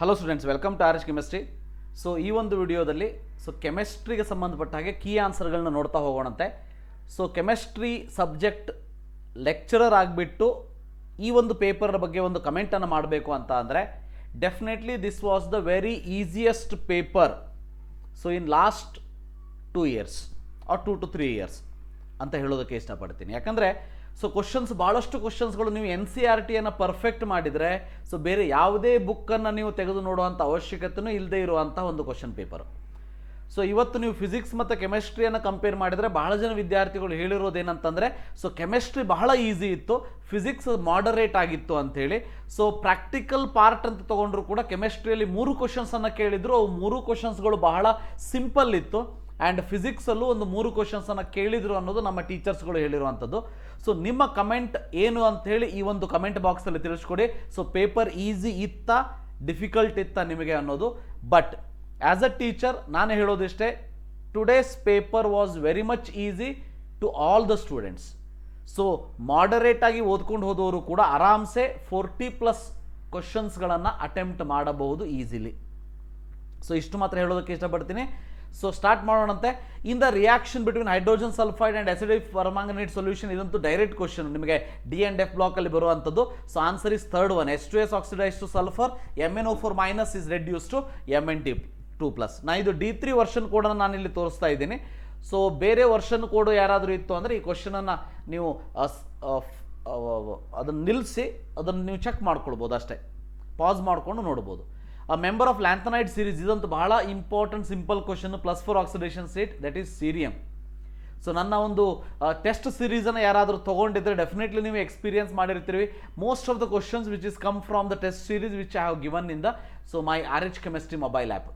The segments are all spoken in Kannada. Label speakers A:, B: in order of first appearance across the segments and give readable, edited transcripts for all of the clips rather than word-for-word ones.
A: Hello students, welcome to RH chemistry. So ಈ ಒಂದು ವಿಡಿಯೋದಲ್ಲಿ ಕೆಮಿಸ್ಟ್ರಿಗೆ ಸಂಬಂಧಪಟ್ಟ ಹಾಗೆ ಕೀ ಆನ್ಸರ್ಗಳನ್ನ ನೋಡ್ತಾ ಹೋಗೋಣಂತೆ. ಸೊ ಕೆಮಿಸ್ಟ್ರಿ ಸಬ್ಜೆಕ್ಟ್ ಲೆಕ್ಚರರ್ ಆಗಿಬಿಟ್ಟು ಈ ಒಂದು ಪೇಪರ್ ಬಗ್ಗೆ ಒಂದು ಕಮೆಂಟನ್ನು ಮಾಡಬೇಕು ಅಂತ ಅಂದರೆ definitely this was the very easiest paper so in last 2 years or 2 to 3 years ಅಂತ ಹೇಳೋದಕ್ಕೆ ಇಷ್ಟಪಡ್ತೀನಿ. ಯಾಕಂದರೆ ಸೊ ಭಾಳಷ್ಟು ಕ್ವಶನ್ಸ್ಗಳು ನೀವು NCERTಯನ್ನು ಪರ್ಫೆಕ್ಟ್ ಮಾಡಿದರೆ ಸೊ ಬೇರೆ ಯಾವುದೇ ಬುಕ್ಕನ್ನು ನೀವು ತೆಗೆದು ನೋಡುವಂಥ ಅವಶ್ಯಕತೆಯೂ ಇಲ್ಲದೆ ಇರುವಂಥ ಒಂದು ಕ್ವಶನ್ ಪೇಪರ್. ಸೊ ಇವತ್ತು ನೀವು ಫಿಸಿಕ್ಸ್ ಮತ್ತು ಕೆಮಿಸ್ಟ್ರಿಯನ್ನು ಕಂಪೇರ್ ಮಾಡಿದರೆ ಬಹಳ ಜನ ವಿದ್ಯಾರ್ಥಿಗಳು ಹೇಳಿರೋದೇನಂತಂದರೆ ಸೊ ಕೆಮಿಸ್ಟ್ರಿ ಬಹಳ ಈಸಿ ಇತ್ತು, ಫಿಸಿಕ್ಸ್ ಮಾಡರೇಟ್ ಆಗಿತ್ತು ಅಂಥೇಳಿ. ಸೊ ಪ್ರಾಕ್ಟಿಕಲ್ ಪಾರ್ಟ್ ಅಂತ ತೊಗೊಂಡ್ರು ಕೂಡ ಕೆಮಿಸ್ಟ್ರಿಯಲ್ಲಿ 3 ಕ್ವಶನ್ಸನ್ನು ಕೇಳಿದ್ರು, ಅವು 3 ಕ್ವಶನ್ಸ್ಗಳು ಬಹಳ ಸಿಂಪಲ್ ಇತ್ತು. ಆ್ಯಂಡ್ ಫಿಸಿಕ್ಸಲ್ಲೂ ಒಂದು 3 ಕ್ವಶನ್ಸನ್ನು ಕೇಳಿದರು ಅನ್ನೋದು ನಮ್ಮ ಟೀಚರ್ಸ್ಗಳು ಹೇಳಿರುವಂಥದ್ದು. ಸೊ ನಿಮ್ಮ ಕಮೆಂಟ್ ಏನು ಅಂಥೇಳಿ ಈ ಒಂದು ಕಮೆಂಟ್ ಬಾಕ್ಸಲ್ಲಿ ತಿಳಿಸ್ಕೊಡಿ. ಸೊ ಪೇಪರ್ ಈಸಿ ಇತ್ತಾ ಡಿಫಿಕಲ್ಟ್ ಇತ್ತಾ ನಿಮಗೆ ಅನ್ನೋದು. ಬಟ್ ಆ್ಯಸ್ ಅ ಟೀಚರ್ ನಾನು ಹೇಳೋದಿಷ್ಟೇ, today's paper was very much easy to all the students. So ಮಾಡರೇಟಾಗಿ ಓದ್ಕೊಂಡು ಹೋದವರು ಕೂಡ ಆರಾಮ್ಸೆ 40+ ಕ್ವಶನ್ಸ್ಗಳನ್ನು ಅಟೆಂಪ್ಟ್ ಮಾಡಬಹುದು ಈಸಿಲಿ. ಸೊ ಇಷ್ಟು ಮಾತ್ರ ಹೇಳೋದಕ್ಕೆ ಇಷ್ಟಪಡ್ತೀನಿ. ಸೊ ಸ್ಟಾರ್ಟ್ ಮಾಡೋಣಂತೆ. In the reaction between hydrogen sulphide and acidic permanganate solution, ಇದಂತೂ ಡೈರೆಕ್ಟ್ ಕ್ವಶನ್ ನಿಮಗೆ D and F ಬ್ಲಾಕಲ್ಲಿ ಬರುವಂಥದ್ದು. So answer is third one. H2S oxidise to sulphur, MnO4- is reduce to Mn2+. ನಾನು ಇದು D3 ವರ್ಷನ್ ಕೋಡನ್ನು ನಾನು ಇಲ್ಲಿ ತೋರಿಸ್ತಾ ಇದ್ದೀನಿ. ಸೊ ಬೇರೆ ವರ್ಷನ್ ಕೋಡು ಯಾರಾದರೂ ಇತ್ತು ಅಂದರೆ ಈ ಕ್ವಶನನ್ನು ನೀವು ಅದನ್ನು ನಿಲ್ಲಿಸಿ ಅದನ್ನು ನೀವು ಚೆಕ್ ಮಾಡ್ಕೊಳ್ಬೋದು, ಅಷ್ಟೇ ಪಾಸ್ ಮಾಡಿಕೊಂಡು ನೋಡ್ಬೋದು. ಮೆಂಬರ್ ಆಫ್ ಲ್ಯಾಂಥನೈಡ್ ಸೀರೀಸ್, ಇದಂತೂ ಬಹಳ important simple question. +4 oxidation state, that is serum. So ನನ್ನ ಒಂದು ಟೆಸ್ಟ್ ಸೀರೀಸನ್ನು ಯಾರಾದರೂ ತೊಗೊಂಡಿದ್ರೆ ಡೆಫಿನೆಟ್ಲಿ ನೀವು ಎಕ್ಸ್ಪೀರಿಯನ್ಸ್ ಮಾಡಿರ್ತೀವಿ. Most of the questions which is come from the test series which I have given in the my RH chemistry mobile app.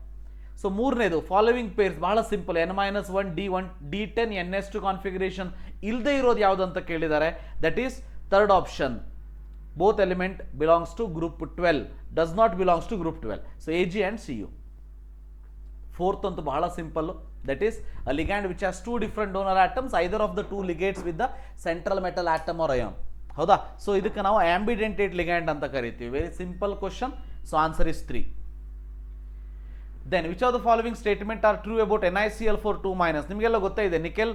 A: So ಮೂರನೇದು ಫಾಲೋವಿಂಗ್ ಪೇರ್ಸ್, ಬಹಳ simple. N-1 D1 D10 NS2 configuration ಇಲ್ಲದೆ ಇರೋದು ಯಾವುದು ಅಂತ ಕೇಳಿದ್ದಾರೆ. That is third option. Both element belongs to group 12, does not belongs to group 12. So Ag and Cu. Fourth ಅಂತೂ ಬಹಳ simple. That is a ligand which has 2 different donor atoms, either of the 2 ligates with the central metal atom or ion. ಹೌದಾ? ಸೊ ಇದಕ್ಕೆ ನಾವು ಆಂಬಿಡೆಂಟೇಟ್ ಲಿಗ್ಯಾಂಡ್ ಅಂತ ಕರಿತೀವಿ. Very simple question. So answer is 3. Then which of the following statement are true about NiCl4 2-. ನಿಮಗೆಲ್ಲ ಗೊತ್ತಾಯಿದೆ ನಿಕೆಲ್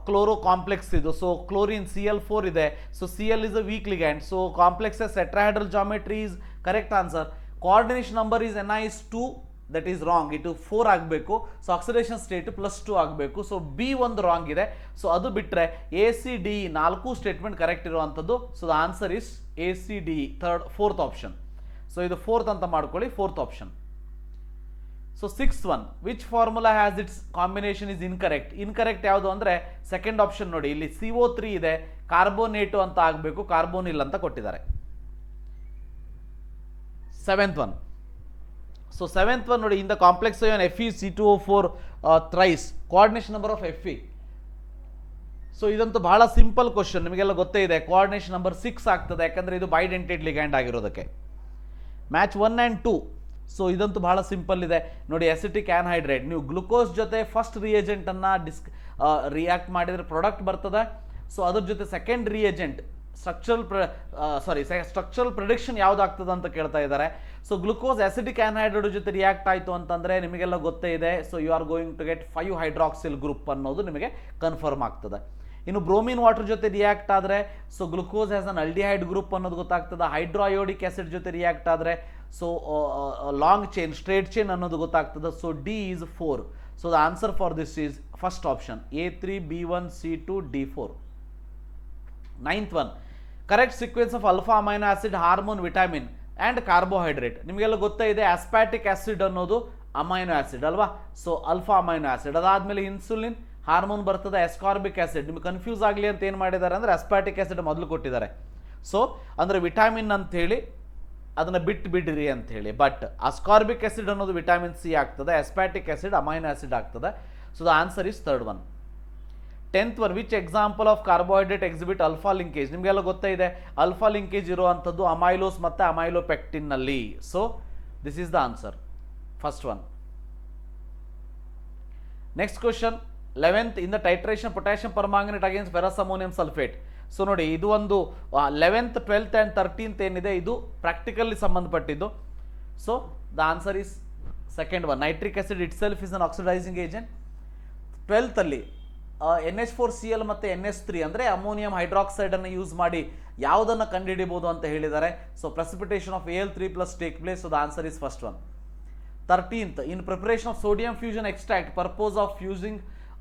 A: ಕ್ಲೋರೋ ಕಾಂಪ್ಲೆಕ್ಸ್ ಇದು. ಸೊ ಕ್ಲೋರಿನ್ Cl4 ಇದೆ. So Cl is a weak ligand. So complex tetrahedral geometry is correct answer. Coordination number is Ni is 2, that is wrong. ಇದು 4 ಆಗಬೇಕು. ಸೊ ಆಕ್ಸಿಡೇಷನ್ ಸ್ಟೇಟ್ +2 ಆಗಬೇಕು. ಸೊ B ಒಂದು ರಾಂಗ್ ಇದೆ. ಸೊ ಅದು ಬಿಟ್ಟರೆ ACD 4 ಸ್ಟೇಟ್ಮೆಂಟ್ ಕರೆಕ್ಟ್ ಇರುವಂಥದ್ದು. So the answer is ACD, fourth option. So ಇದು ಫೋರ್ತ್ ಅಂತ ಮಾಡ್ಕೊಳ್ಳಿ, fourth option. So 6th one, which formula has its combination is incorrect. Incorrect ಯಾವುದು ಅಂದರೆ ಸೆಕೆಂಡ್ ಆಪ್ಷನ್ ನೋಡಿ, ಇಲ್ಲಿ CO3 ಇದೆ, ಕಾರ್ಬೋನೇಟು ಅಂತ ಆಗಬೇಕು, ಕಾರ್ಬೋನಿಲ್ ಅಂತ ಕೊಟ್ಟಿದ್ದಾರೆ. 7th one. So 7th one ನೋಡಿ, in the complex ion FeC2O4 thrice, coordination number of Fe. So ಇದಂತೂ ಬಹಳ ಸಿಂಪಲ್ ಕ್ವಶನ್, ನಿಮಗೆಲ್ಲ ಗೊತ್ತೇ ಇದೆ. ಕೋಆರ್ಡಿನೇಷನ್ ನಂಬರ್ 6 ಆಗ್ತದೆ, ಯಾಕಂದರೆ ಇದು ಬೈಡೆಂಟೇಟ್ ಲಿಗ್ಯಾಂಡ್ ಆಗಿರೋದಕ್ಕೆ. Match 1 and 2. ಸೊ ಇದಂತೂ ಬಹಳ ಸಿಂಪಲ್ ಇದೆ ನೋಡಿ. ಅಸಿಟಿಕ್ ಆ್ಯನ್ಹೈಡ್ರೈಡ್, ನೀವು ಗ್ಲುಕೋಸ್ ಜೊತೆ ಫಸ್ಟ್ ರಿಯೇಜೆಂಟನ್ನು ರಿಯಾಕ್ಟ್ ಮಾಡಿದರೆ ಪ್ರಾಡಕ್ಟ್ ಬರ್ತದೆ. ಸೊ ಅದ್ರ ಜೊತೆ ಸೆಕೆಂಡ್ ರಿಯೇಜೆಂಟ್ ಸ್ಟ್ರಕ್ಚರಲ್ ಪ್ರಿಡಿಕ್ಷನ್ ಯಾವುದಾಗ್ತದೆ ಅಂತ ಕೇಳ್ತಾ ಇದ್ದಾರೆ. ಸೊ ಗ್ಲುಕೋಸ್ ಅಸಿಟಿಕ್ ಆ್ಯನ್ಹೈಡ್ರೈಡ್ ಜೊತೆ ರಿಯಾಕ್ಟ್ ಆಯಿತು ಅಂತಂದರೆ ನಿಮಗೆಲ್ಲ ಗೊತ್ತೇ ಇದೆ. So you are going to get 5 hydroxyl group ಅನ್ನೋದು ನಿಮಗೆ ಕನ್ಫರ್ಮ್ ಆಗ್ತದೆ. ಇನ್ನು ಬ್ರೋಮಿನ್ ವಾಟರ್ ಜೊತೆ ರಿಯಾಕ್ಟ್ ಆದರೆ so glucose has an aldehyde group ಅನ್ನೋದು ಗೊತ್ತಾಗ್ತದೆ. ಹೈಡ್ರೋಯೋಡಿಕ್ ಆಸಿಡ್ ಜೊತೆ ರಿಯಾಕ್ಟ್ ಆದರೆ so long chain, straight chain ಅನ್ನೋದು ಗೊತ್ತಾಗ್ತದೆ. So D is 4. So the answer for this is first option, A3 B1 C2 D4. 9th one, correct sequence of alpha amino acid, hormone, vitamin and carbohydrate. ನಿಮಗೆಲ್ಲ ಗೊತ್ತಾ ಇದೆ ಆಸ್ಪ್ಯಾಟಿಕ್ ಆಸಿಡ್ ಅನ್ನೋದು ಅಮೈನೋ ಆಸಿಡ್ ಅಲ್ವಾ. ಸೊ ಅಲ್ಫಾ ಅಮೈನೋ ಆಸಿಡ್, ಅದಾದಮೇಲೆ ಇನ್ಸುಲಿನ್, ಹಾರ್ಮೋನ್ ಬರ್ತದೆ, ಎಸ್ಕಾರ್ಬಿಕ್ ಆಸಿಡ್. ನಿಮಗೆ ಕನ್ಫ್ಯೂಸ್ ಆಗಲಿ ಅಂತ ಏನು ಮಾಡಿದ್ದಾರೆ ಅಂದರೆ ಆಸ್ಪ್ಯಾಟಿಕ್ ಆಸಿಡ್ ಮೊದಲು ಕೊಟ್ಟಿದ್ದಾರೆ. ಸೊ ಅಂದರೆ ವಿಟಮಿನ್ ಅಂಥೇಳಿ ಅದನ್ನು ಬಿಡ್ರಿ ಅಂಥೇಳಿ. ಬಟ್ ಅಸ್ಕಾರ್ಬಿಕ್ ಆಸಿಡ್ ಅನ್ನೋದು ವಿಟಮಿನ್ C ಆಗ್ತದೆ, ಆಸ್ಪ್ಯಾಟಿಕ್ ಆಸಿಡ್ ಅಮೈನೋ ಆಸಿಡ್ ಆಗ್ತದೆ. So the answer is third one. 10th one, which example of carbohydrate exhibit alpha linkage. ನಿಮಗೆಲ್ಲ ಗೊತ್ತೇ ಇದೆ ಅಲ್ಫಾ ಲಿಂಕೇಜ್ ಇರುವಂಥದ್ದು ಅಮೈಲೋಸ್ ಮತ್ತು ಅಮೈಲೋಪೆಕ್ಟಿನ್ನಲ್ಲಿ. So this is the answer, first one. Next question 11th, in the titration potassium permanganate against ferrous ammonium sulphate. So ನೋಡಿ, ಇದು ಒಂದು 11th 12th ಆ್ಯಂಡ್ 13th ಏನಿದೆ ಇದು ಪ್ರಾಕ್ಟಿಕಲ್ಲಿ ಸಂಬಂಧಪಟ್ಟಿದ್ದು. So the answer is second one. Nitric acid it self is an oxidising agent. 12th ಅಲ್ಲಿ NH4Cl ಮತ್ತು NH3 ಅಂದರೆ ಅಮೋನಿಯಂ ಹೈಡ್ರಾಕ್ಸೈಡನ್ನು ಯೂಸ್ ಮಾಡಿ ಯಾವುದನ್ನು ಕಂಡುಹಿಡಿಬೋದು ಅಂತ ಹೇಳಿದ್ದಾರೆ. So precipitation of Al3+ take place. So the answer is first one. 13th, in preparation of sodium fusion extract, purpose of fusing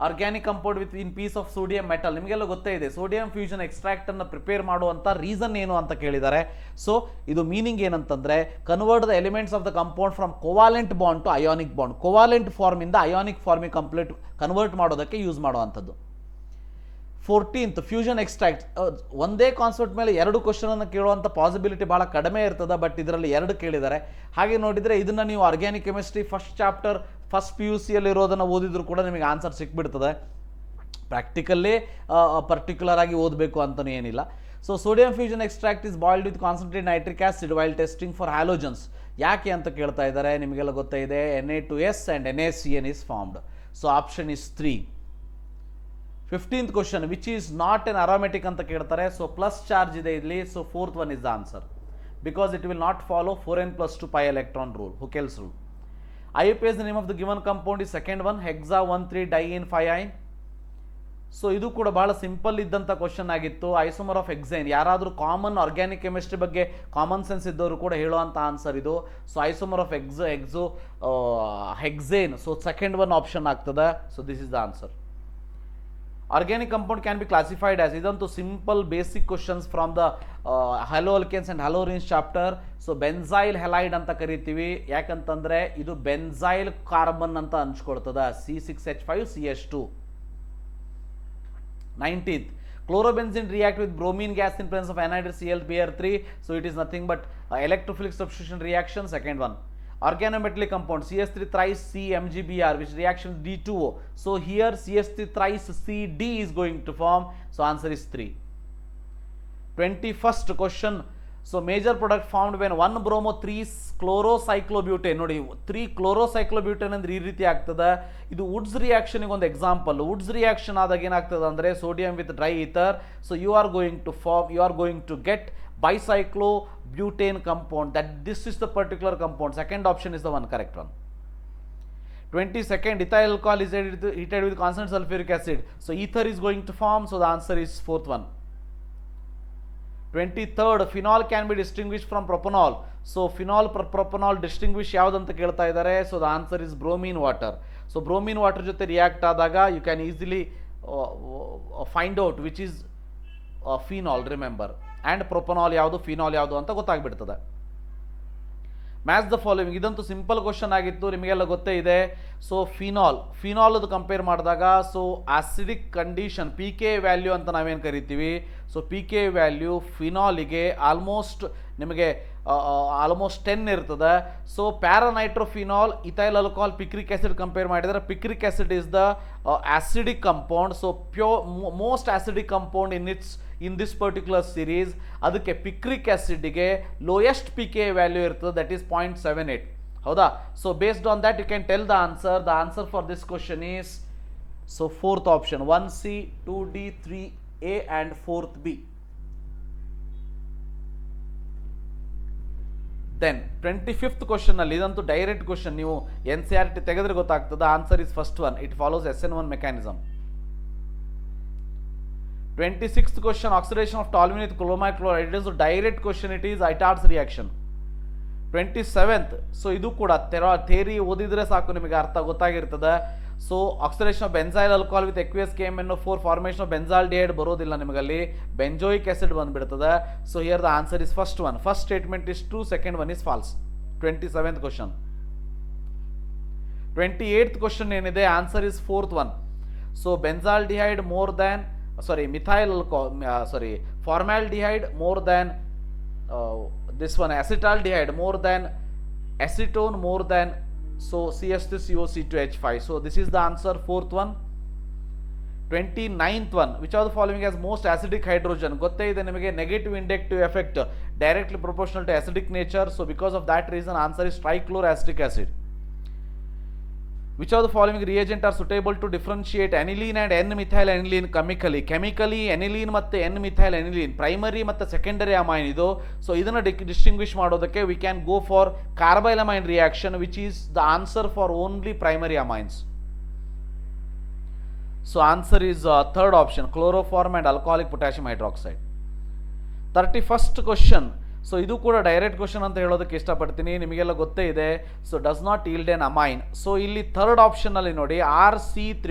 A: organic compound with in piece of sodium metal. ನಿಮಗೆಲ್ಲ ಗೊತ್ತೇ ಇದೆ ಸೋಡಿಯಂ ಫ್ಯೂಷನ್ ಎಕ್ಸ್ಟ್ರಾಕ್ಟನ್ನು ಪ್ರಿಪೇರ್ ಮಾಡುವಂಥ ರೀಸನ್ ಏನು ಅಂತ ಕೇಳಿದ್ದಾರೆ. ಸೊ ಇದು ಮೀನಿಂಗ್ ಏನಂತಂದರೆ convert the elements of the compound from covalent bond to ionic bond. Covalent ಫಾರ್ಮಿಂದ ಅಯಾನಿಕ್ ಫಾರ್ಮಿಗೆ ಕನ್ವರ್ಟ್ ಮಾಡೋದಕ್ಕೆ ಯೂಸ್ ಮಾಡುವಂಥದ್ದು. 14th, fusion extract. ಒಂದೇ ಕಾನ್ಸೆಪ್ಟ್ ಮೇಲೆ 2 ಕ್ವಶನನ್ನು ಕೇಳುವಂಥ ಪಾಸಿಬಿಲಿಟಿ ಭಾಳ ಕಡಿಮೆ ಇರ್ತದೆ, ಬಟ್ ಇದರಲ್ಲಿ 2 ಕೇಳಿದ್ದಾರೆ. ಹಾಗೆ ನೋಡಿದರೆ ಇದನ್ನು ನೀವು organic chemistry first chapter first PUCಯಲ್ಲಿ ಇರೋದನ್ನು ಓದಿದ್ರು ಕೂಡ ನಿಮಗೆ ಆನ್ಸರ್ ಸಿಕ್ಬಿಡ್ತದೆ. ಪ್ರಾಕ್ಟಿಕಲ್ಲೇ ಪರ್ಟಿಕ್ಯುಲರ್ ಆಗಿ ಓದಬೇಕು ಅಂತಲೂ ಏನಿಲ್ಲ. So sodium fusion extract is boiled with concentrate nitric acid while testing for halogens. ಯಾಕೆ ಅಂತ ಕೇಳ್ತಾ ಇದ್ದಾರೆ. ನಿಮಗೆಲ್ಲ ಗೊತ್ತೇ ಇದೆ Na2S and NaCN is formed. So option is 3. 15th question, which is not an aromatic ಅಂತ ಕೇಳ್ತಾರೆ. ಸೊ ಪ್ಲಸ್ ಚಾರ್ಜ್ ಇದೆ ಇಲ್ಲಿ. So 4th one is the answer because it will not follow 4n+2 pi electron rule, Huckel's rule. IUPAC the name of the given compound is second one, hexa 1,3-diene-5-ine. So ಇದು ಕೂಡ ಬಹಳ ಸಿಂಪಲ್ ಇದ್ದಂಥ ಕ್ವಶನ್ ಆಗಿತ್ತು. Isomer of hexane. ಯಾರಾದರೂ ಕಾಮನ್ ಆರ್ಗ್ಯಾನಿಕ್ ಕೆಮಿಸ್ಟ್ರಿ ಬಗ್ಗೆ ಕಾಮನ್ ಸೆನ್ಸ್ ಇದ್ದವರು ಕೂಡ ಹೇಳುವಂಥ ಆನ್ಸರ್ ಇದು. So isomer of hexane. So second one option ಆಗ್ತದೆ. So this is the answer. Organic compound can be classified as, idantu simple basic questions from the haloalkanes and halorines chapter. So benzyl halide anta karitivi, yakantandre idu benzyl carbon anta anಚ್ಕೊಳ್ತದ, C6H5CH2. 19th, chlorobenzene react with bromine gas in presence of anhydrous ClBr3. So it is nothing but electrophilic substitution reaction, second one. Organometallic compound CS3 thrice CMgBr, which reaction D2O. So here CS3 thrice CD is going to form. So answer is 3. 21st question. So major product formed when 1-bromo-3-chlorocyclobutane. ನೋಡಿ 3-chlorocyclobutane ಅಂದ್ರೆ ಈ ರೀತಿ ಆಗ್ತದೆ. ಇದು ವುಡ್ಸ್ ರಿಯಾಕ್ಷನ್ಗೆ ಒಂದು ಎಕ್ಸಾಂಪಲ್. ವುಡ್ಸ್ ರಿಯಾಕ್ಷನ್ ಆದಾಗ ಏನಾಗ್ತದೆ ಅಂದರೆ sodium with dry ether. So you are going to get bicyclobutane compound. That this is the particular compound. Second option is the one correct one. 22nd, ethyl alcohol is heated with constant sulfuric acid. So ether is going to form. So the answer is 4th one. 23rd, phenol can be distinguished from propanol. So phenol propanol distinguish ಯಾವ್ದಂತ ಕೇಳ್ತಾ ಇದ್ದಾರೆ. So the answer is bromine water. So bromine water ಜೊತೆ ರಿಯಾಕ್ಟ್ ಆದಾಗ you can easily find out which is phenol, remember. And propanol ಯಾವುದು, ಫಿನಾಲ್ ಯಾವುದು ಅಂತ ಗೊತ್ತಾಗ್ಬಿಡ್ತದೆ. Match the following. ಇದಂತೂ ಸಿಂಪಲ್ ಕ್ವಶನ್ ಆಗಿತ್ತು, ನಿಮಗೆಲ್ಲ ಗೊತ್ತೇ ಇದೆ. ಸೊ ಫಿನಾಲ್ದು ಕಂಪೇರ್ ಮಾಡಿದಾಗ so acidic condition PK value ಅಂತ ನಾವೇನು ಕರಿತೀವಿ. ಸೊ PK ವ್ಯಾಲ್ಯೂ ಫಿನಾಲಿಗೆ ಆಲ್ಮೋಸ್ಟ್ ನಿಮಗೆ ಆಲ್ಮೋಸ್ಟ್ 10 ಇರ್ತದೆ. So paranitrophenol, ethyl alcohol, picric acid compare ಮಾಡಿದರೆ picric acid is the acidic compound. So most acidic compound in this particular series. ಅದಕ್ಕೆ ಪಿಕ್ರಿಕ್ ಆಸಿಡ್ಗೆ ಲೋಯೆಸ್ಟ್ PK ವ್ಯಾಲ್ಯೂ ಇರ್ತದೆ, ದಟ್ ಈಸ್ 0.78. ಹೌದಾ? So based on that you can tell the answer. The answer for this question is so 4th option, 1C, 2D, 3A and 4th B. Then 25th question ಅಲ್ಲಿ ಇದಂತೂ ಡೈರೆಕ್ಟ್ ಕ್ವಶನ್, ನೀವು NCERT ತೆಗೆದ್ರೆ ಗೊತ್ತಾಗ್ತದೆ. Answer is first one, it follows SN1 mechanism. 26th question, oxidation of toluene with chloromide chloride. It is a direct question, it is Itard's reaction. 27th, so ಇದು ಕೂಡ ಥೇರಿ ಓದಿದ್ರೆ ಸಾಕು ನಿಮಗೆ ಅರ್ಥ ಗೊತ್ತಾಗಿರ್ತದೆ. So oxidation of benzyl alcohol with aqueous KMnO4, formation of benzaldehyde ಬರೋದಿಲ್ಲ ನಿಮಗಲ್ಲಿ, ಬೆಂಜೋಯಿಕ್ ಆಸಿಡ್ ಬಂದ್ಬಿಡ್ತದೆ. So here the answer is first one. First statement is true, second one is false. 27th question. 28th question ಏನಿದೆ, answer is 4th one. So benzaldehyde more than formaldehyde more than this one, acetaldehyde more than acetone more than, so CH3COC2H5. So this is the answer, 4th one. 29th one, which of the following has most acidic hydrogen? ಗೊತ್ತೇ ಇದೆ ನಿಮಗೆ, negative inductive effect directly proportional to acidic nature. So because of that reason answer is trichloroacetic acid. Which of the following reagent are suitable to differentiate aniline and N-methyl aniline chemically? Chemically aniline ಮತ್ತು N-methyl aniline ಪ್ರೈಮರಿ ಮತ್ತು ಸೆಕೆಂಡರಿ ಅಮೈನ್ ಇದು. ಸೊ ಇದನ್ನು ಡಿಸ್ಟಿಂಗ್ವಿಷ್ ಮಾಡೋದಕ್ಕೆ we can go for carbylamine reaction which is the answer for only primary amines. So answer is third option, chloroform and alcoholic potassium hydroxide. 31st question. So ಇದು ಕೂಡ ಡೈರೆಕ್ಟ್ ಕ್ವಶನ್ ಅಂತ ಹೇಳೋದಕ್ಕೆ ಇಷ್ಟಪಡ್ತೀನಿ, ನಿಮಗೆಲ್ಲ ಗೊತ್ತೇ ಇದೆ. So does not yield an amine. So ಇಲ್ಲಿ ಥರ್ಡ್ ಆಪ್ಷನಲ್ಲಿ ನೋಡಿ RC3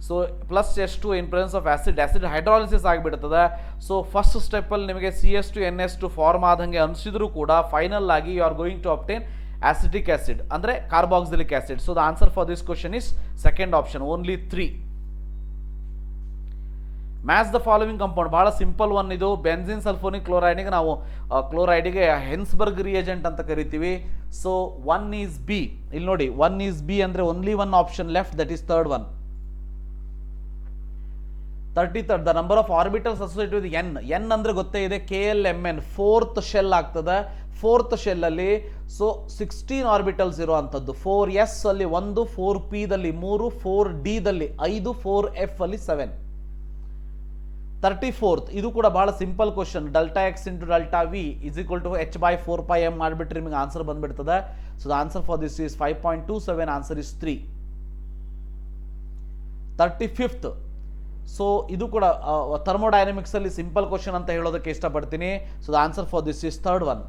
A: so +H2 in presence of acid hydrolysis ಆಗಿಬಿಡ್ತದೆ. ಸೊ ಫಸ್ಟ್ ಸ್ಟೆಪ್ಪಲ್ಲಿ ನಿಮಗೆ CS2NS2 ಫಾರ್ಮ್ ಆದಂಗೆ ಅನಿಸಿದ್ರು ಕೂಡ ಫೈನಲ್ ಆಗಿ you are going to obtain acetic acid ಅಂದರೆ carboxylic acid. So the answer for this question is second option, only 3. Match the following compound, ಬಹಳ ಸಿಂಪಲ್ ಒನ್ ಇದು. ಬೆನ್ಸಿನ್ ಸಲ್ಫೋನಿಕ್ ಕ್ಲೋರೈಡ್ಗೆ ನಾವು ಕ್ಲೋರೈಡ್ಗೆ ಹೆನ್ಸ್ಬರ್ಗ್ ರಿಯೇಜೆಂಟ್ ಅಂತ ಕರಿತೀವಿ. So 1 is B. ಇಲ್ಲಿ ನೋಡಿ 1 ಈಸ್ ಬಿ ಅಂದರೆ only one option left, that is third one. 33rd, the number of orbitals associated with N ಅಂದರೆ ಗೊತ್ತೇ ಇದೆ, KLMN ಫೋರ್ತ್ ಶೆಲ್ ಆಗ್ತದೆ. ಫೋರ್ತ್ ಶೆಲ್ಲಲ್ಲಿ ಸೊ 16 ಆರ್ಬಿಟಲ್ಸ್ ಇರುವಂಥದ್ದು. 4S ಅಲ್ಲಿ 1, 4P ದಲ್ಲಿ 3, 4D ದಲ್ಲಿ 5, 4F ಅಲ್ಲಿ 7. 34th, ಇದು ಕೂಡ ಬಹಳ simple question. ΔX into ΔV is equal to H/4πm ಮಾಡಿಬಿಟ್ರೆ ನಿಮಗೆ ಆನ್ಸರ್ ಬಂದ್ಬಿಡ್ತದೆ. So the answer for this is 5.27, answer is 3. 35th, ಸೊ ಇದು ಕೂಡ ಥರ್ಮೋಡೈನಮಿಕ್ಸ್ ಅಲ್ಲಿ ಸಿಂಪಲ್ ಕ್ವಶನ್ ಅಂತ ಹೇಳೋದಕ್ಕೆ ಇಷ್ಟಪಡ್ತೀನಿ. So the answer for this is third one.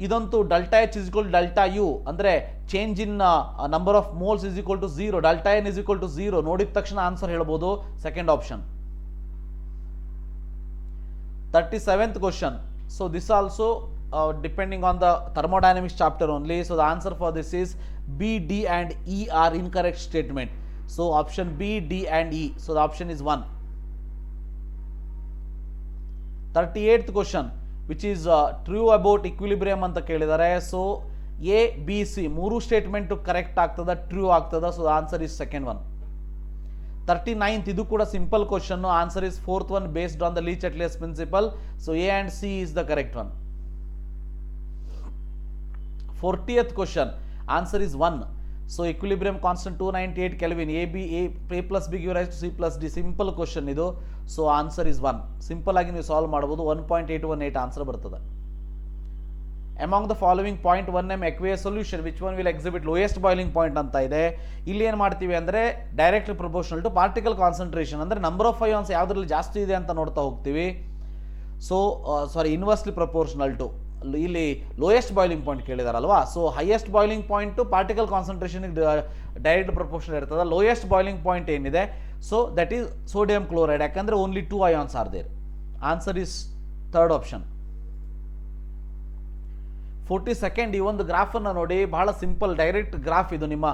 A: ಇದಂತೂ ΔH ಇಸ್ ಈಕ್ವಲ್ ΔU ಅಂದರೆ change in number of moles is equal to 0, ΔN is equal to 0 ನೋಡಿದ ತಕ್ಷಣ ಆನ್ಸರ್ ಹೇಳ್ಬೋದು, second option. 37th question. So this also depending on the thermodynamics chapter only. So the answer for this is B, D and E are incorrect statement. So option B, D and E. So the option is 1. 38th question which is true about equilibrium ಅಂತ ಕೇಳಿದ್ದಾರೆ. ಸೊ A, B, C ಮೂರು ಸ್ಟೇಟ್ಮೆಂಟ್ ಕರೆಕ್ಟ್ ಆಗ್ತದ, ಟ್ರೂ ಆಗ್ತದ. So answer is second one. 39th, ಇದು ಕೂಡ simple question. Answer is fourth one based on the Le Chatelier's principle. So A and C is the correct one. 40th question, answer is 1. So equilibrium constant 298 kelvin, A plus B give rise to C plus D. Simple question ಇದು. So answer is 1. ಸಿಂಪಲ್ ಆಗಿ ನೀವು ಸಾಲ್ವ್ ಮಾಡಬಹುದು, 1.818 ಆನ್ಸರ್ ಬರ್ತದೆ. Among the following 0.1m aqueous solution which one will exhibit lowest boiling point ಅಂತ ಇದೆ. ಇಲ್ಲಿ ಏನು ಮಾಡ್ತೀವಿ ಅಂದರೆ directly proportional to particle concentration ಅಂದರೆ ನಂಬರ್ ಆಫ್ ಅಯಾನ್ಸ್ ಯಾವುದರಲ್ಲಿ ಜಾಸ್ತಿ ಇದೆ ಅಂತ ನೋಡ್ತಾ ಹೋಗ್ತೀವಿ. ಸೊ ಇನ್ವರ್ಸ್ಲಿ ಪ್ರಪೋರ್ಷನಲ್ ಟು ಇಲ್ಲಿ ಲೋಯೆಸ್ಟ್ ಬಾಯ್ಲಿಂಗ್ ಪಾಯಿಂಟ್ ಕೇಳಿದಾರಲ್ವಾ. So highest boiling point particle ಕಾನ್ಸಂಟ್ರೇಷನ್ಗೆ ಡೈರೆಕ್ಟ್ ಪ್ರಪೋರ್ಷನ್ ಇರ್ತದೆ. ಲೋಯೆಸ್ಟ್ ಬಾಯ್ಲಿಂಗ್ ಪಾಯಿಂಟ್ ಏನಿದೆ so that is sodium chloride, ಯಾಕಂದರೆ only 2 ions are there. Answer is third option. 42nd, ಈ ಒಂದು ಗ್ರಾಫನ್ನು ನೋಡಿ, ಬಹಳ ಸಿಂಪಲ್ ಡೈರೆಕ್ಟ್ ಗ್ರಾಫ್ ಇದು. ನಿಮ್ಮ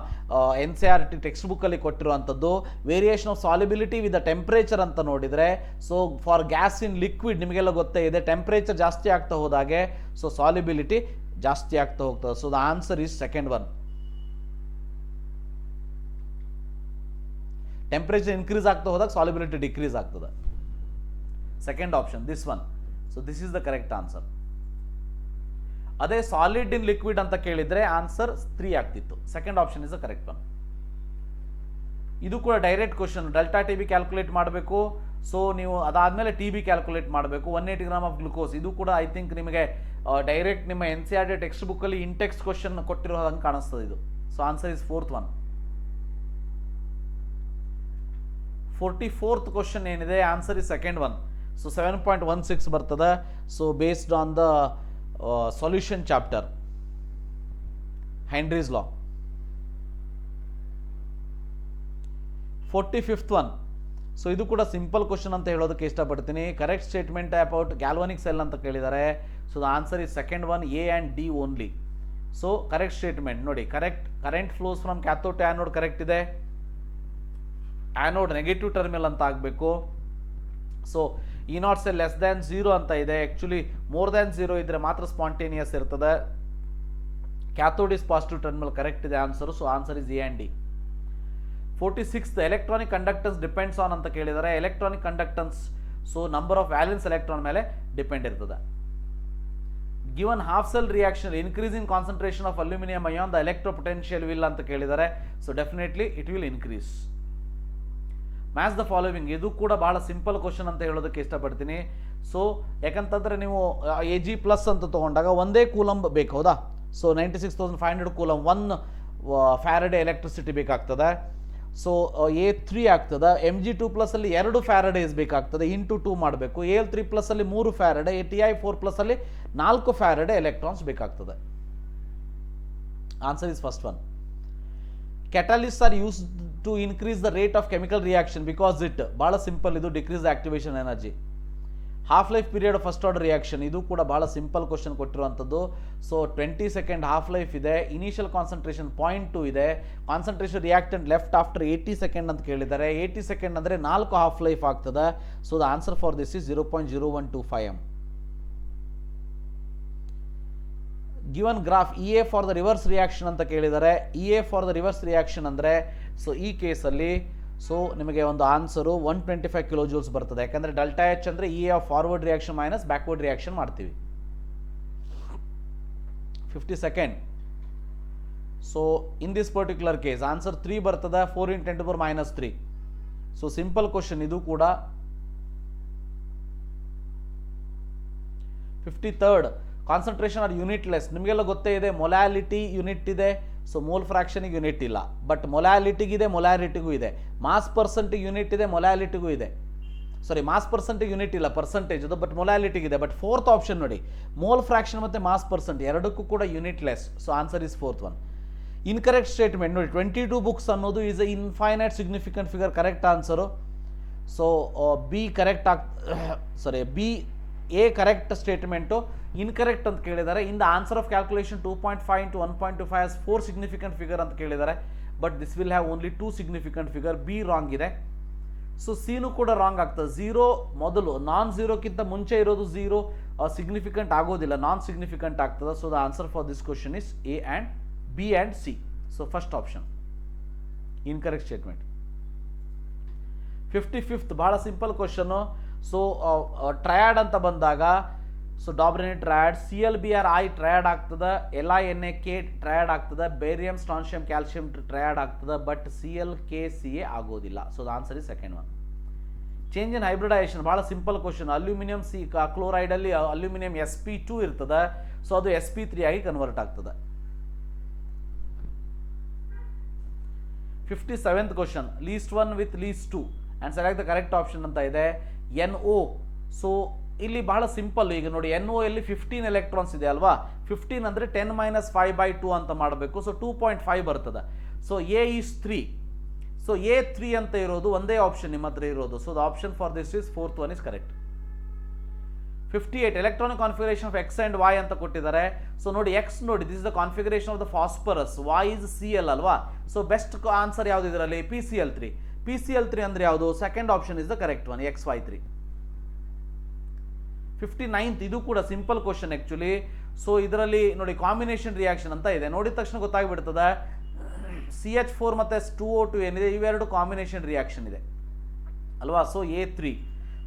A: NCERT ಟೆಕ್ಸ್ಟ್ ಬುಕ್ಕಲ್ಲಿ ಕೊಟ್ಟಿರುವಂಥದ್ದು. Variation of solubility with the temperature ಅಂತ ನೋಡಿದರೆ, so for gas in liquid ನಿಮಗೆಲ್ಲ ಗೊತ್ತೇ ಇದೆ, ಟೆಂಪ್ರೇಚರ್ ಜಾಸ್ತಿ ಆಗ್ತಾ ಹೋದಾಗೆ ಸೊ ಸಾಲಿಬಿಲಿಟಿ ಜಾಸ್ತಿ ಆಗ್ತಾ ಹೋಗ್ತದೆ. So the answer is second one. Temperature increase ಆಗ್ತಾ ಹೋದಾಗ ಸಾಲಿಬಿಲಿಟಿ ಡಿಕ್ರೀಸ್ ಆಗ್ತದೆ. Second option, this one. So this is the correct answer. ಅದೇ ಸಾಲಿಡ್ ಇನ್ ಲಿಕ್ವಿಡ್ ಅಂತ ಕೇಳಿದ್ರೆ ಆನ್ಸರ್ 3 ಆಗ್ತಿತ್ತು. Second option is the correct one. ಇದು ಕೂಡ ಡೈರೆಕ್ಟ್ ಕ್ವಶನ್. ΔTB ಕ್ಯಾಲ್ಕುಲೇಟ್ ಮಾಡಬೇಕು. ಸೊ ನೀವು ಅದಾದಮೇಲೆ TB ಕ್ಯಾಲ್ಕುಲೇಟ್ ಮಾಡಬೇಕು. 180 ಗ್ರಾಮ್ ಆಫ್ ಗ್ಲುಕೋಸ್. ಇದು ಕೂಡ ಐ ಥಿಂಕ್ ನಿಮಗೆ ಡೈರೆಕ್ಟ್ ನಿಮ್ಮ NCERT ಟೆಕ್ಸ್ಟ್ ಬುಕ್ಕಲ್ಲಿ ಇಂಟೆಕ್ಸ್ಟ್ ಕ್ವಶನ್ ಕೊಟ್ಟಿರೋ ಹಂಗೆ ಕಾಣಿಸ್ತದೆ ಇದು. So answer is fourth one. 44th question ಏನಿದೆ, answer is second one. So 7.16 ಬರ್ತದೆ. So based on the solution chapter, Henry's law. 45th one. So ಇದು ಕೂಡ ಸಿಂಪಲ್ ಕ್ವಶನ್ ಅಂತ ಹೇಳೋದಕ್ಕೆ ಇಷ್ಟಪಡ್ತೀನಿ. Correct statement about galvanic cell ಅಂತ ಕೇಳಿದ್ದಾರೆ. So the answer is second one, A and D only. So correct statement ನೋಡಿ, current flows from cathode to anode correct ಇದೆ. ಆ್ಯನೋಡ್ ನೆಗೆಟಿವ್ ಟರ್ಮಿನಲ್ ಅಂತ ಆಗಬೇಕು. So E0 cell less than 0 ಅಂತ ಇದೆ. ಆ್ಯಕ್ಚುಲಿ ಮೋರ್ ದ್ಯಾನ್ 0 ಇದ್ರೆ ಮಾತ್ರ ಸ್ಪಾಂಟೇನಿಯಸ್ ಇರ್ತದೆ. Cathode is positive terminal correct ಇದೆ answer. So answer is A and D. 46th, electronic conductance depends on ಅಂತ ಕೇಳಿದ್ದಾರೆ. Electronic conductance so number of valence electron ಮೇಲೆ ಡಿಪೆಂಡ್ ಇರ್ತದೆ. Given half cell reaction increase in concentration of aluminium ion the electro potential will ಅಂತ ಕೇಳಿದ್ದಾರೆ. So definitely it will increase. Match the following, ಇದು ಕೂಡ ಬಹಳ ಸಿಂಪಲ್ ಕ್ವಶನ್ ಅಂತ ಹೇಳೋದಕ್ಕೆ ಇಷ್ಟಪಡ್ತೀನಿ. ಸೊ ಯಾಕಂತಂದರೆ ನೀವು AG ಪ್ಲಸ್ ಅಂತ ತೊಗೊಂಡಾಗ ಒಂದೇ ಕೂಲಂಬ್ ಬೇಕು, ಹೌದಾ? ಸೊ 96,500 ಕೂಲಂಬ್ 1 ಫ್ಯಾರಡೆ ಎಲೆಕ್ಟ್ರಿಸಿಟಿ ಬೇಕಾಗ್ತದೆ. ಸೊ A3 ಆಗ್ತದೆ. Mg2 ಪ್ಲಸ್ಸಲ್ಲಿ 2 ಫ್ಯಾರಡೇಸ್ ಬೇಕಾಗ್ತದೆ, ಇಂಟು 2 ಮಾಡಬೇಕು. AL3 ಪ್ಲಸ್ಸಲ್ಲಿ 3 ಫ್ಯಾರಡೆ, Ti4 ಪ್ಲಸ್ಸಲ್ಲಿ 4 ಫ್ಯಾರಡೆ ಎಲೆಕ್ಟ್ರಾನ್ಸ್ ಬೇಕಾಗ್ತದೆ. Answer is first one. Catalysts are used to increase the rate of chemical reaction because it, ಬಹಳ ಸಿಂಪಲ್ ಇದು, decrease the activation energy. Half life period first order reaction, ಇದು ಕೂಡ ಬಹಳ ಸಿಂಪಲ್ ಕ್ವಶನ್ ಕೊಟ್ಟಿರುವಂಥದ್ದು. ಸೊ 20 ಸೆಕೆಂಡ್ ಹಾಫ್ ಲೈಫ್ ಇದೆ, ಇನಿಷಿಯಲ್ ಕಾನ್ಸಂಟ್ರೇಷನ್ 0.2 ಇದೆ, concentration reactant left after 80 second ಅಂತ ಕೇಳಿದ್ದಾರೆ. 80 ಸೆಕೆಂಡ್ ಅಂದರೆ 4 ಹಾಫ್ ಲೈಫ್ ಆಗ್ತದೆ. So the answer for this is 0.0125 m. Given graph EA for the reverse reaction ಅಂತ ಕೇಳಿದ್ದಾರೆ. EA for the reverse reaction ಅಂದರೆ, ಸೊ ಈ ಕೇಸಲ್ಲಿ ಸೊ ನಿಮಗೆ ಒಂದು ಆನ್ಸರು 125 ಕಿಲೋ ಜೂಲ್ಸ್ ಬರ್ತದೆ. ಯಾಕಂದರೆ ಡೆಲ್ಟಾ H ಅಂದರೆ EA of forward reaction minus backward reaction ಮಾಡ್ತೀವಿ. 50 second. So in this particular case answer 3 ಬರ್ತದೆ, 4 × 10⁻³ ಸೊ ಸಿಂಪಲ್ ಕ್ವಶನ್ ಇದು ಕೂಡ. 53rd concentration R unitless. ನಿಮಗೆಲ್ಲ ಗೊತ್ತೇ ಇದೆ, ಮೊಲಾಲಿಟಿ ಯೂನಿಟ್ ಇದೆ, ಸೊ ಮೋಲ್ ಫ್ರಾಕ್ಷನಿಗೆ ಯೂನಿಟ್ ಇಲ್ಲ. ಬಟ್ ಮೊಲಾಲಿಟಿಗಿದೆ, ಮೊಲಾರಿಟಿಗೂ ಇದೆ. ಮಾಸ್ ಪರ್ಸೆಂಟಿಗೆ ಯೂನಿಟ್ ಇದೆ, ಮೊಲಾಲಿಟಿಗೂ ಇದೆ. ಸಾರಿ, ಮಾಸ್ ಪರ್ಸೆಂಟಿಗೆ ಯೂನಿಟ್ ಇಲ್ಲ, ಪರ್ಸೆಂಟೇಜ್ ಅದು, ಬಟ್ ಮೊಲಾಲಿಟಿಗಿದೆ. ಬಟ್ ಫೋರ್ತ್ ಆಪ್ಷನ್ ನೋಡಿ, ಮೋಲ್ ಫ್ರಾಕ್ಷನ್ ಮತ್ತು ಮಾಸ್ ಪರ್ಸೆಂಟ್ ಎರಡಕ್ಕೂ ಕೂಡ unitless. So answer is fourth one. Incorrect statement ನೋಡಿ, 22 ಬುಕ್ಸ್ ಅನ್ನೋದು is a infinite significant figure, correct answer. So B correct B A correct statement, incorrect ಅಂತ ಕೇಳಿದ್ದಾರೆ. In the answer of calculation 2.5 × 1.25 as 4 significant figure ಅಂತ ಕೇಳಿದ್ದಾರೆ. But this will have only 2 significant figure. B wrong ಇದೆ. ಸೊ ಸಿನೂ ಕೂಡ ರಾಂಗ್ ಆಗ್ತದೆ. 0 ಮೊದಲು, ನಾನ್ ಝೀರೋಕ್ಕಿಂತ ಮುಂಚೆ ಇರೋದು 0 ಸಿಗ್ನಿಫಿಕೆಂಟ್ ಆಗೋದಿಲ್ಲ, ನಾನ್ ಸಿಗ್ನಿಫಿಕೆಂಟ್ ಆಗ್ತದೆ. So the answer for this question is A and B and C. So first option incorrect statement. 55th ಬಹಳ ಸಿಂಪಲ್ ಕ್ವಶನ್ನು. ಸೊ ಟ್ರಯಾಡ್ ಅಂತ ಬಂದಾಗ, so Dobereiner triad, ClBr(I) triad ಆಗ್ತದೆ, LiNaK ಟ್ರಯಾಡ್ ಆಗ್ತದೆ, ಬೇರಿಯಂ ಸ್ಟ್ರಾನ್ಷಿಯಂ ಕ್ಯಾಲ್ಸಿಯಂ ಟ್ರಯಾಡ್ ಆಗ್ತದೆ. ಬಟ್ ClKCa ಆಗೋದಿಲ್ಲ. So the answer is second one. Change in hybridisation ಬಹಳ ಸಿಂಪಲ್ ಕ್ವಶನ್. ಅಲ್ಯೂಮಿನಿಯಂ ಕ್ಲೋರೈಡಲ್ಲಿ ಅಲ್ಯೂಮಿನಿಯಂ Sp2 ಇರ್ತದೆ, ಸೊ ಅದು Sp3 ಆಗಿ ಕನ್ವರ್ಟ್ ಆಗ್ತದೆ. 57th question, least one with least 2 and select the correct option ಅಂತ ಇದೆ. NO. ಸೊ ಇಲ್ಲಿ ಬಹಳ ಸಿಂಪಲ್. ಈಗ ನೋಡಿ, NO ಅಲ್ಲಿ 15 ಎಲೆಕ್ಟ್ರಾನ್ಸ್ ಇದೆ ಅಲ್ವಾ? 15 ಅಂದರೆ 10⁻5/2 ಅಂತ ಮಾಡಬೇಕು. ಸೊ 2.5 ಬರ್ತದೆ. So A is 3. So A3 ಅಂತ ಇರೋದು ಒಂದೇ ಆಪ್ಷನ್ ನಿಮ್ಮ ಹತ್ರ ಇರೋದು. So the option for this is fourth one is correct. 58 electronic configuration of X and Y ಅಂತ ಕೊಟ್ಟಿದ್ದಾರೆ. ಸೊ ನೋಡಿ, X ನೋಡಿ, this is the configuration of the phosphorus, Y is Cl ಅಲ್ವಾ? ಸೊ ಬೆಸ್ಟ್ ಆನ್ಸರ್ ಯಾವುದು ಇದರಲ್ಲಿ? PCl3. PCl3 ಅಂದರೆ ಯಾವುದು? Second option is the correct one, XY3. 59th ಇದು ಕೂಡ ಸಿಂಪಲ್ ಕ್ವಶನ್ ಆ್ಯಕ್ಚುಲಿ. ಸೊ ಇದರಲ್ಲಿ ನೋಡಿ, ಕಾಂಬಿನೇಷನ್ ರಿಯಾಕ್ಷನ್ ಅಂತ ಇದೆ. ನೋಡಿದ ತಕ್ಷಣ ಗೊತ್ತಾಗ್ಬಿಡ್ತದೆ, CH4 ಮತ್ತು S2O2 ಏನಿದೆ, ಇವೆರಡು ಕಾಂಬಿನೇಷನ್ ರಿಯಾಕ್ಷನ್ ಇದೆ ಅಲ್ವಾ? So A3.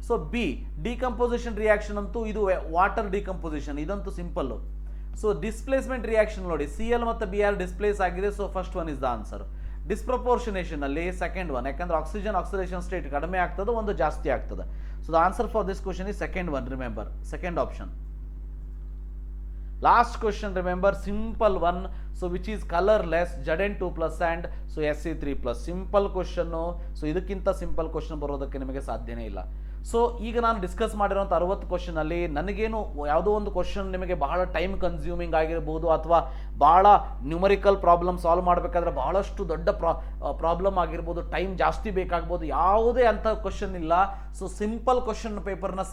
A: So B decomposition reaction ಅಂತೂ ಇದು ವಾಟರ್ ಡಿಕಂಪೋಸಿಷನ್, ಇದಂತೂ ಸಿಂಪಲ್ಲು. ಸೊ ಡಿಸ್ಪ್ಲೇಸ್ಮೆಂಟ್ ರಿಯಾಕ್ಷನ್ ನೋಡಿ, Cl ಮತ್ತು Br ಡಿಸ್ಪ್ಲೇಸ್ ಆಗಿದೆ. So first one is the answer. Disproportionation ಅಲ್ಲಿ ಸೆಕೆಂಡ್ ಒನ್, ಯಾಕಂದ್ರೆ ಆಕ್ಸಿಜನ್ ಆಕ್ಸಿಡೇಷನ್ ಸ್ಟೇಟ್ ಕಡಿಮೆ ಆಗ್ತದೆ, ಒಂದು ಜಾಸ್ತಿ ಆಗ್ತದೆ. So the answer for this question is second one. Remember, second option. Last question, remember, simple one. So which is colourless, Zn2+ and so Sc3+. Simple question. So ಇದಕ್ಕಿಂತ ಸಿಂಪಲ್ ಕ್ವಶನ್ ಬರೋದಕ್ಕೆ ನಿಮಗೆ ಸಾಧ್ಯನೇ ಇಲ್ಲ. ಸೊ ಈಗ ನಾನು ಡಿಸ್ಕಸ್ ಮಾಡಿರೋಂಥ 60 ಕ್ವಶನ್ ಅಲ್ಲಿ ನನಗೇನು ಯಾವುದೋ ಒಂದು ಕ್ವಶನ್ ನಿಮಗೆ ಬಹಳ ಟೈಮ್ ಕನ್ಸ್ಯೂಮಿಂಗ್ ಆಗಿರ್ಬೋದು, ಅಥವಾ ಭಾಳ ನ್ಯೂಮರಿಕಲ್ ಪ್ರಾಬ್ಲಮ್ ಸಾಲ್ವ್ ಮಾಡಬೇಕಾದ್ರೆ ಬಹಳಷ್ಟು ದೊಡ್ಡ ಪ್ರಾಬ್ಲಮ್ ಆಗಿರ್ಬೋದು, ಟೈಮ್ ಜಾಸ್ತಿ ಬೇಕಾಗ್ಬೋದು. ಯಾವುದೇ ಅಂಥ ಕ್ವಶನ್ ಇಲ್ಲ. ಸೊ ಸಿಂಪಲ್ ಕ್ವಶನ್ ಪೇಪರ್ನ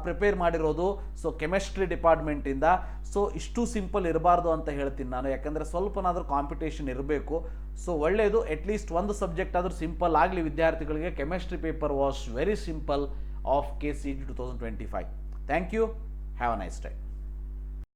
A: ಪ್ರಿಪೇರ್ ಮಾಡಿರೋದು ಸೊ ಕೆಮಿಸ್ಟ್ರಿ ಡಿಪಾರ್ಟ್ಮೆಂಟಿಂದ. ಸೊ ಇಷ್ಟು ಸಿಂಪಲ್ ಇರಬಾರ್ದು ಅಂತ ಹೇಳ್ತೀನಿ ನಾನು, ಯಾಕಂದರೆ ಸ್ವಲ್ಪನಾದರೂ ಕಾಂಪಿಟೇಷನ್ ಇರಬೇಕು. ಸೊ ಒಳ್ಳೆಯದು, ಅಟ್ಲೀಸ್ಟ್ ಒಂದು ಸಬ್ಜೆಕ್ಟ್ ಆದರೂ ಸಿಂಪಲ್ ಆಗಲಿ ವಿದ್ಯಾರ್ಥಿಗಳಿಗೆ. Chemistry paper was very simple of KCET 2025. Thank you. Have a nice day.